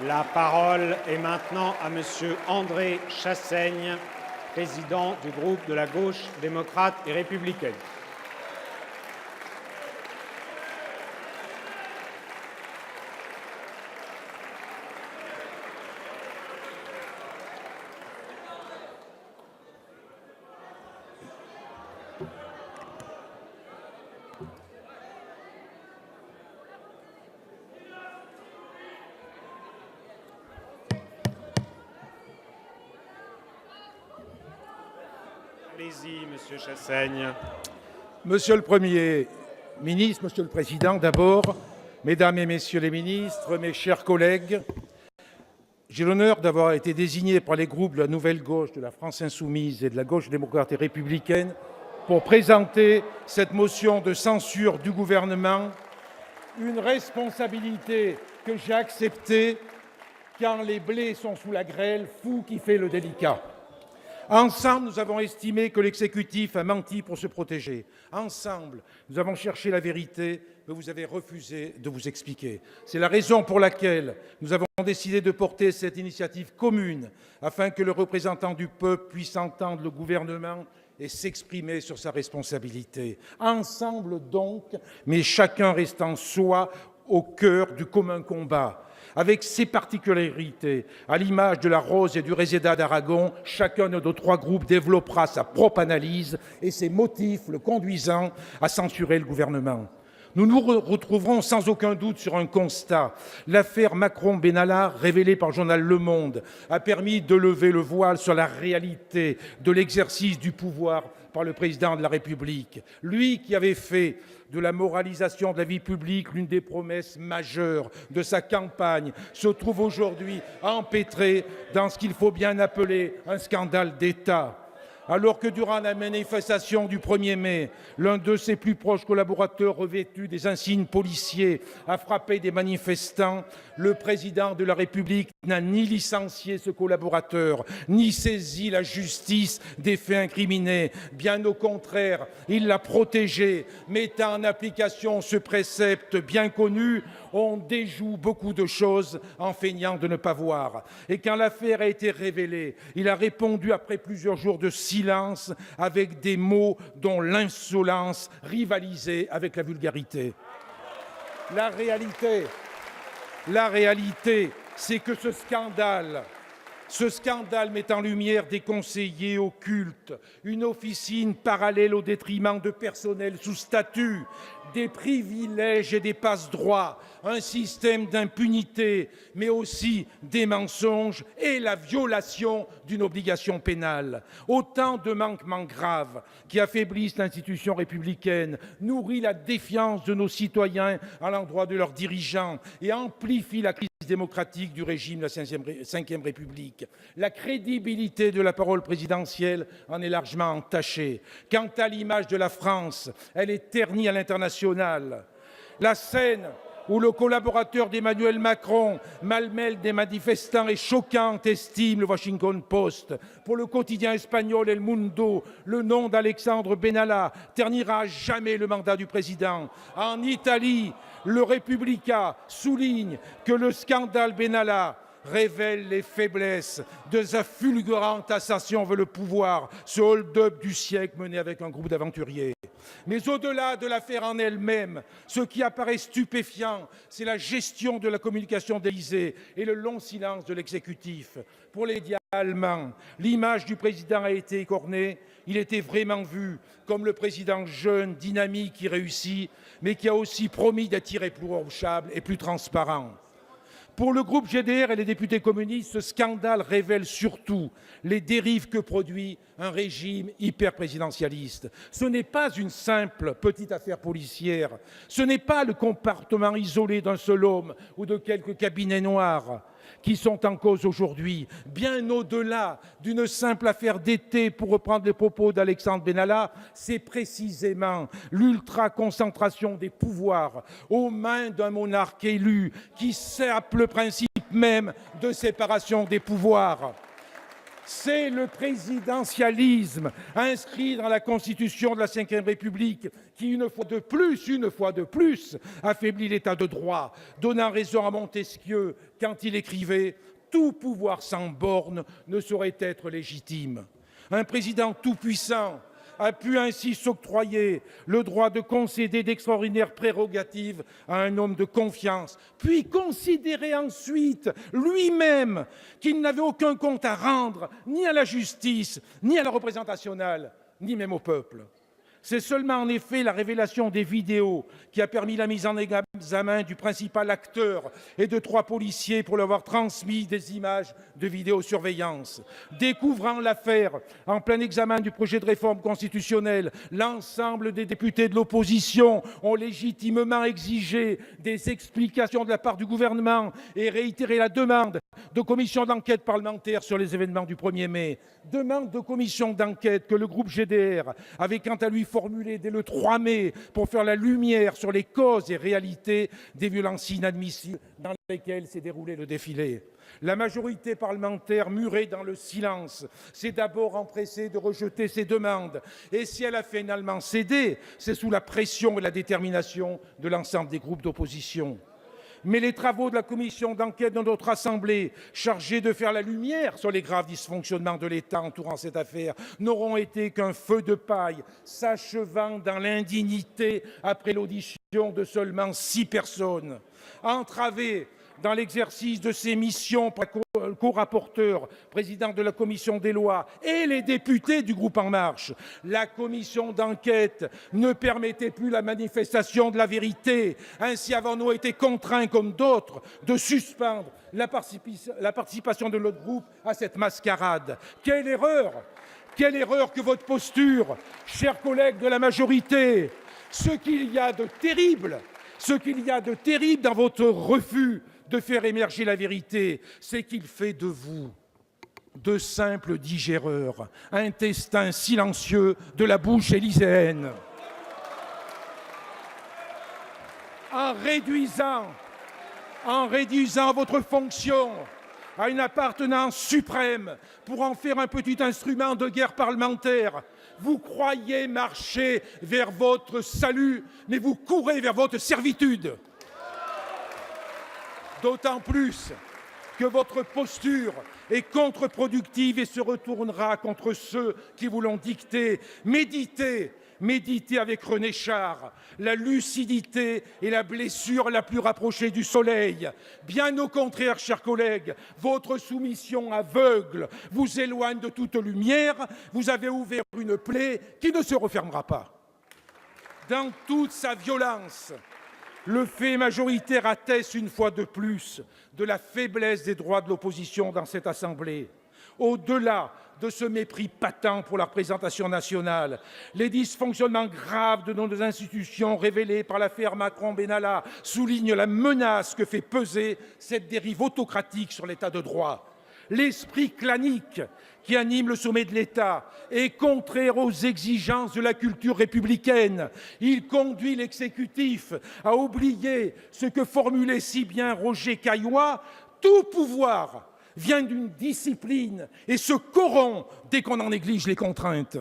La parole est maintenant à Monsieur André Chassaigne, président du groupe de la Gauche démocrate et républicaine. Allez-y, Monsieur Chassaigne. Monsieur le Premier ministre, Monsieur le Président, d'abord, Mesdames et Messieurs les ministres, mes chers collègues, j'ai l'honneur d'avoir été désigné par les groupes de la Nouvelle Gauche, de la France Insoumise et de la Gauche démocrate et républicaine pour présenter cette motion de censure du gouvernement, une responsabilité que j'ai acceptée quand les blés sont sous la grêle, fou qui fait le délicat. Ensemble, nous avons estimé que l'exécutif a menti pour se protéger. Ensemble, nous avons cherché la vérité, mais vous avez refusé de vous expliquer. C'est la raison pour laquelle nous avons décidé de porter cette initiative commune, afin que le représentant du peuple puisse entendre le gouvernement et s'exprimer sur sa responsabilité. Ensemble donc, mais chacun restant soi au cœur du commun combat. Avec ses particularités, à l'image de la Rose et du Réséda d'Aragon, chacun de nos trois groupes développera sa propre analyse et ses motifs le conduisant à censurer le gouvernement. Nous nous retrouverons sans aucun doute sur un constat. L'affaire Macron-Benalla, révélée par le journal Le Monde, a permis de lever le voile sur la réalité de l'exercice du pouvoir par le président de la République. Lui qui avait fait de la moralisation de la vie publique l'une des promesses majeures de sa campagne, se trouve aujourd'hui empêtré dans ce qu'il faut bien appeler un scandale d'État. Alors que durant la manifestation du 1er mai, l'un de ses plus proches collaborateurs revêtu des insignes policiers a frappé des manifestants, le président de la République n'a ni licencié ce collaborateur, ni saisi la justice des faits incriminés. Bien au contraire, il l'a protégé, mettant en application ce précepte bien connu. On déjoue beaucoup de choses en feignant de ne pas voir. Et quand l'affaire a été révélée, il a répondu après plusieurs jours de silence avec des mots dont l'insolence rivalisait avec la vulgarité. La réalité, c'est que ce scandale met en lumière des conseillers occultes, une officine parallèle au détriment de personnel sous statut, des privilèges et des passe-droits, un système d'impunité, mais aussi des mensonges et la violation d'une obligation pénale. Autant de manquements graves qui affaiblissent l'institution républicaine, nourrissent la défiance de nos citoyens à l'endroit de leurs dirigeants et amplifient la crise démocratique du régime de la Ve République. La crédibilité de la parole présidentielle en est largement entachée. Quant à l'image de la France, elle est ternie à l'international. La scène où le collaborateur d'Emmanuel Macron malmène des manifestants est choquante, estime le Washington Post. Pour le quotidien espagnol El Mundo, le nom d'Alexandre Benalla ternira à jamais le mandat du président. En Italie, le Repubblica souligne que le scandale Benalla révèle les faiblesses de sa fulgurante ascension vers le pouvoir, ce hold-up du siècle mené avec un groupe d'aventuriers. Mais au-delà de l'affaire en elle-même, ce qui apparaît stupéfiant, c'est la gestion de la communication de l'Élysée et le long silence de l'exécutif. Pour les médias allemands, l'image du président a été écornée. Il était vraiment vu comme le président jeune, dynamique, qui réussit, mais qui a aussi promis d'être irréprochable et plus transparent. Pour le groupe GDR et les députés communistes, ce scandale révèle surtout les dérives que produit un régime hyper-présidentialiste. Ce n'est pas une simple petite affaire policière, ce n'est pas le comportement isolé d'un seul homme ou de quelques cabinets noirs qui sont en cause aujourd'hui, bien au-delà d'une simple affaire d'été, pour reprendre les propos d'Alexandre Benalla, c'est précisément l'ultra-concentration des pouvoirs aux mains d'un monarque élu qui sape le principe même de séparation des pouvoirs. C'est le présidentialisme inscrit dans la Constitution de la Ve République qui, une fois de plus, affaiblit l'État de droit, donnant raison à Montesquieu quand il écrivait « Tout pouvoir sans borne ne saurait être légitime ». Un président tout-puissant a pu ainsi s'octroyer le droit de concéder d'extraordinaires prérogatives à un homme de confiance, puis considérer ensuite lui-même qu'il n'avait aucun compte à rendre ni à la justice, ni à la représentation nationale, ni même au peuple. C'est seulement en effet la révélation des vidéos qui a permis la mise en examen du principal acteur et de 3 policiers pour lui avoir transmis des images de vidéosurveillance. Découvrant l'affaire en plein examen du projet de réforme constitutionnelle, l'ensemble des députés de l'opposition ont légitimement exigé des explications de la part du gouvernement et réitéré la demande de commission d'enquête parlementaire sur les événements du 1er mai. Demande de commission d'enquête que le groupe GDR avait quant à lui formulée dès le 3 mai pour faire la lumière sur les causes et réalités des violences inadmissibles dans lesquelles s'est déroulé le défilé. La majorité parlementaire, murée dans le silence, s'est d'abord empressée de rejeter ces demandes. Et si elle a finalement cédé, c'est sous la pression et la détermination de l'ensemble des groupes d'opposition. Mais les travaux de la commission d'enquête de notre Assemblée, chargée de faire la lumière sur les graves dysfonctionnements de l'État entourant cette affaire, n'auront été qu'un feu de paille, s'achevant dans l'indignité après l'audition de seulement 6 personnes. Entravés dans l'exercice de ses missions par le co-rapporteur, président de la commission des lois, et les députés du groupe En Marche, la commission d'enquête ne permettait plus la manifestation de la vérité. Ainsi avons-nous été contraints, comme d'autres, de suspendre la participation de notre groupe à cette mascarade. Quelle erreur! Quelle erreur que votre posture, chers collègues de la majorité! Ce qu'il y a de terrible dans votre refus de faire émerger la vérité, c'est qu'il fait de vous de simples digéreurs, intestins silencieux de la bouche élyséenne. En réduisant votre fonction à une appartenance suprême pour en faire un petit instrument de guerre parlementaire, vous croyez marcher vers votre salut, mais vous courez vers votre servitude. D'autant plus que votre posture est contre-productive et se retournera contre ceux qui vous l'ont dicté. Méditez avec René Char. La lucidité est la blessure la plus rapprochée du soleil. Bien au contraire, chers collègues, votre soumission aveugle vous éloigne de toute lumière. Vous avez ouvert une plaie qui ne se refermera pas. Dans toute sa violence, le fait majoritaire atteste une fois de plus de la faiblesse des droits de l'opposition dans cette Assemblée. Au-delà de ce mépris patent pour la représentation nationale, les dysfonctionnements graves de nos institutions révélés par l'affaire Macron-Benalla soulignent la menace que fait peser cette dérive autocratique sur l'État de droit. L'esprit clanique qui anime le sommet de l'État est contraire aux exigences de la culture républicaine. Il conduit l'exécutif à oublier ce que formulait si bien Roger Caillois : tout pouvoir vient d'une discipline et se corrompt dès qu'on en néglige les contraintes.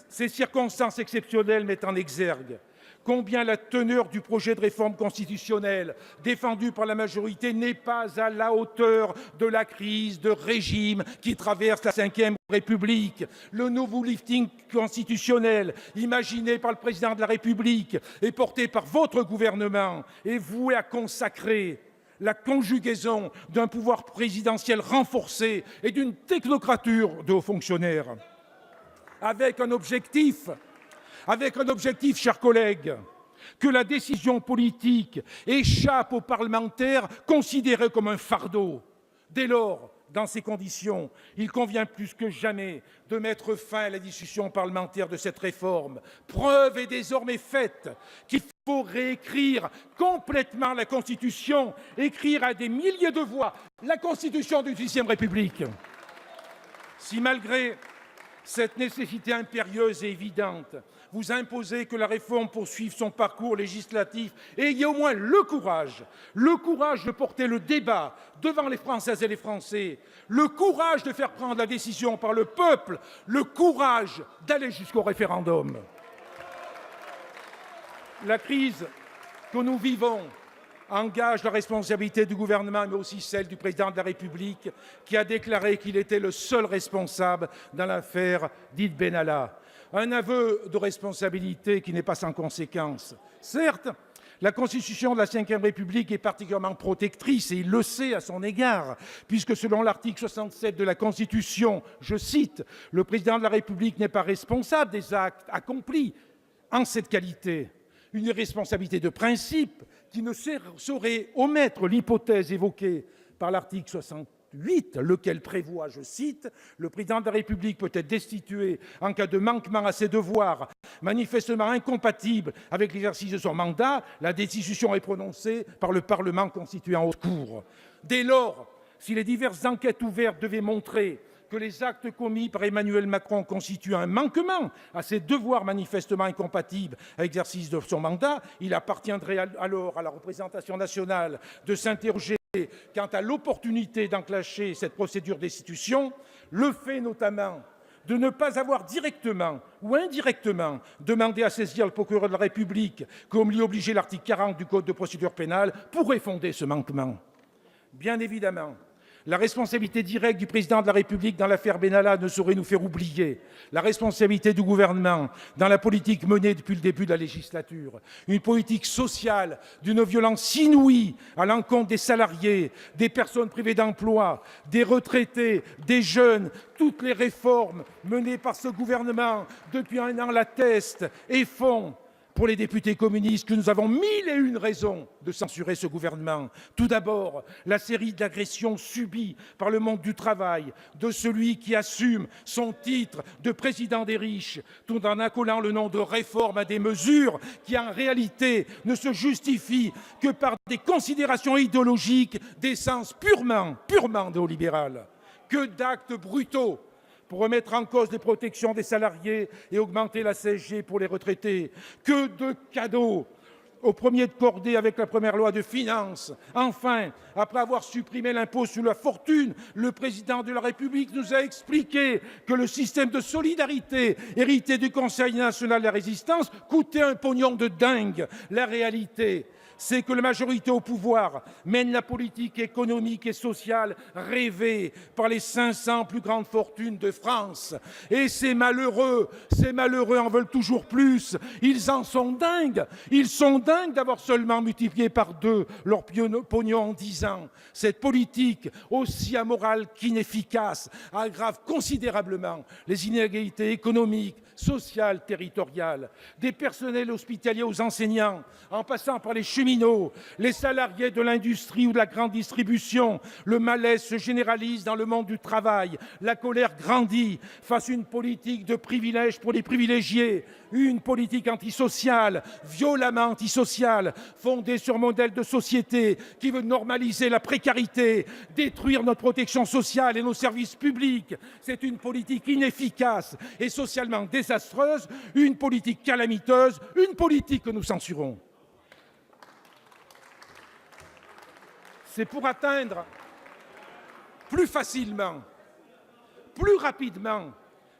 Ces circonstances exceptionnelles mettent en exergue combien la teneur du projet de réforme constitutionnelle défendu par la majorité n'est pas à la hauteur de la crise de régime qui traverse la Ve République. Le nouveau lifting constitutionnel, imaginé par le président de la République et porté par votre gouvernement, est voué à consacrer la conjugaison d'un pouvoir présidentiel renforcé et d'une technocrature de hauts fonctionnaires. Avec un objectif, chers collègues, que la décision politique échappe aux parlementaires considérés comme un fardeau. Dès lors, dans ces conditions, il convient plus que jamais de mettre fin à la discussion parlementaire de cette réforme. Preuve est désormais faite qu'il faut réécrire complètement la Constitution, écrire à des milliers de voix la Constitution d'une 6e République. Si malgré Cette nécessité impérieuse et évidente vous imposez que la réforme poursuive son parcours législatif et ayez au moins le courage de porter le débat devant les Françaises et les Français, le courage de faire prendre la décision par le peuple, le courage d'aller jusqu'au référendum. La crise que nous vivons engage la responsabilité du gouvernement, mais aussi celle du président de la République, qui a déclaré qu'il était le seul responsable dans l'affaire dite Benalla. Un aveu de responsabilité qui n'est pas sans conséquence. Certes, la Constitution de la Ve République est particulièrement protectrice, et il le sait à son égard, puisque selon l'article 67 de la Constitution, je cite, « Le président de la République n'est pas responsable des actes accomplis en cette qualité ». Une responsabilité de principe qui ne saurait omettre l'hypothèse évoquée par l'article 68, lequel prévoit, je cite, « Le président de la République peut être destitué en cas de manquement à ses devoirs manifestement incompatible avec l'exercice de son mandat. La destitution est prononcée par le Parlement constitué en haute cour. » Dès lors, si les diverses enquêtes ouvertes devaient montrer que les actes commis par Emmanuel Macron constituent un manquement à ses devoirs manifestement incompatibles à l'exercice de son mandat, il appartiendrait alors à la représentation nationale de s'interroger quant à l'opportunité d'enclencher cette procédure de destitution, le fait notamment de ne pas avoir directement ou indirectement demandé à saisir le procureur de la République, comme l'y obligeait l'article 40 du Code de procédure pénale, pourrait fonder ce manquement. Bien évidemment, la responsabilité directe du président de la République dans l'affaire Benalla ne saurait nous faire oublier la responsabilité du gouvernement dans la politique menée depuis le début de la législature. Une politique sociale d'une violence inouïe à l'encontre des salariés, des personnes privées d'emploi, des retraités, des jeunes. Toutes les réformes menées par ce gouvernement depuis un an l'attestent et font pour les députés communistes que nous avons 1001 raisons de censurer ce gouvernement. Tout d'abord, la série d'agressions subies par le monde du travail de celui qui assume son titre de président des riches, tout en accolant le nom de réforme à des mesures qui, en réalité, ne se justifient que par des considérations idéologiques d'essence purement néolibérale. Que d'actes brutaux pour remettre en cause les protections des salariés et augmenter la CSG pour les retraités. Que de cadeaux au premier de cordée avec la première loi de finances. Enfin, après avoir supprimé l'impôt sur la fortune, le président de la République nous a expliqué que le système de solidarité hérité du Conseil national de la résistance coûtait un pognon de dingue. La réalité, c'est que la majorité au pouvoir mène la politique économique et sociale rêvée par les 500 plus grandes fortunes de France. Et ces malheureux en veulent toujours plus. Ils en sont dingues. Ils sont dingues d'avoir seulement multiplié par 2 leur pognon en 10 ans. Cette politique, aussi amorale qu'inefficace, aggrave considérablement les inégalités économiques, sociales, territoriales. Des personnels hospitaliers aux enseignants, en passant par les cheminots, les salariés de l'industrie ou de la grande distribution, le malaise se généralise dans le monde du travail, la colère grandit face à une politique de privilèges pour les privilégiés, une politique antisociale, violemment antisociale, fondée sur un modèle de société qui veut normaliser la précarité, détruire notre protection sociale et nos services publics. C'est une politique inefficace et socialement désastreuse, une politique calamiteuse, une politique que nous censurons. C'est pour atteindre plus facilement, plus rapidement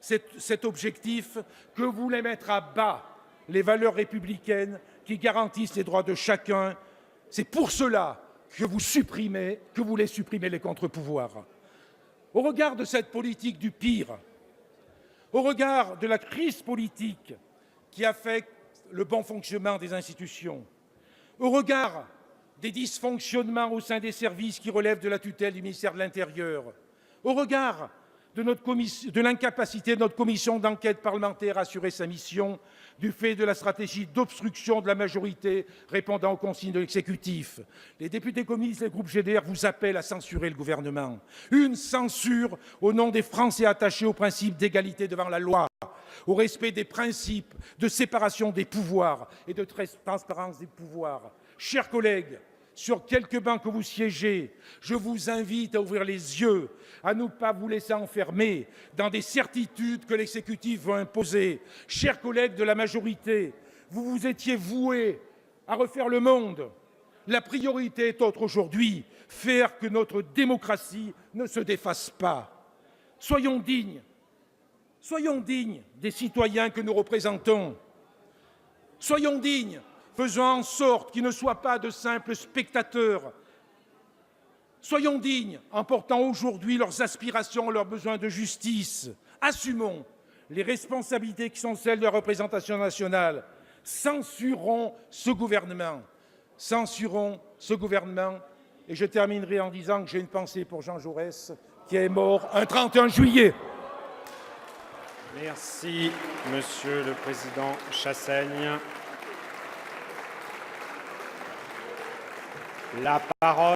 cet objectif que vous voulez mettre à bas les valeurs républicaines qui garantissent les droits de chacun. C'est pour cela que vous voulez supprimer les contre-pouvoirs. Au regard de cette politique du pire, au regard de la crise politique qui affecte le bon fonctionnement des institutions, au regard des dysfonctionnements au sein des services qui relèvent de la tutelle du ministère de l'Intérieur, au regard de l'incapacité de notre commission d'enquête parlementaire à assurer sa mission, du fait de la stratégie d'obstruction de la majorité répondant aux consignes de l'exécutif. Les députés communistes et le groupe GDR vous appellent à censurer le gouvernement. Une censure au nom des Français attachés au principe d'égalité devant la loi, au respect des principes de séparation des pouvoirs et de transparence des pouvoirs. Chers collègues, sur quelques bancs que vous siégez, je vous invite à ouvrir les yeux, à ne pas vous laisser enfermer dans des certitudes que l'exécutif veut imposer. Chers collègues de la majorité, vous vous étiez voués à refaire le monde. La priorité est autre aujourd'hui, faire que notre démocratie ne se défasse pas. Soyons dignes des citoyens que nous représentons. Soyons dignes, faisons en sorte qu'ils ne soient pas de simples spectateurs. Soyons dignes en portant aujourd'hui leurs aspirations, leurs besoins de justice. Assumons les responsabilités qui sont celles de la représentation nationale. Censurons ce gouvernement. Censurons ce gouvernement. Et je terminerai en disant que j'ai une pensée pour Jean Jaurès, qui est mort un 31 juillet. Merci, Monsieur le Président Chassaigne. La parole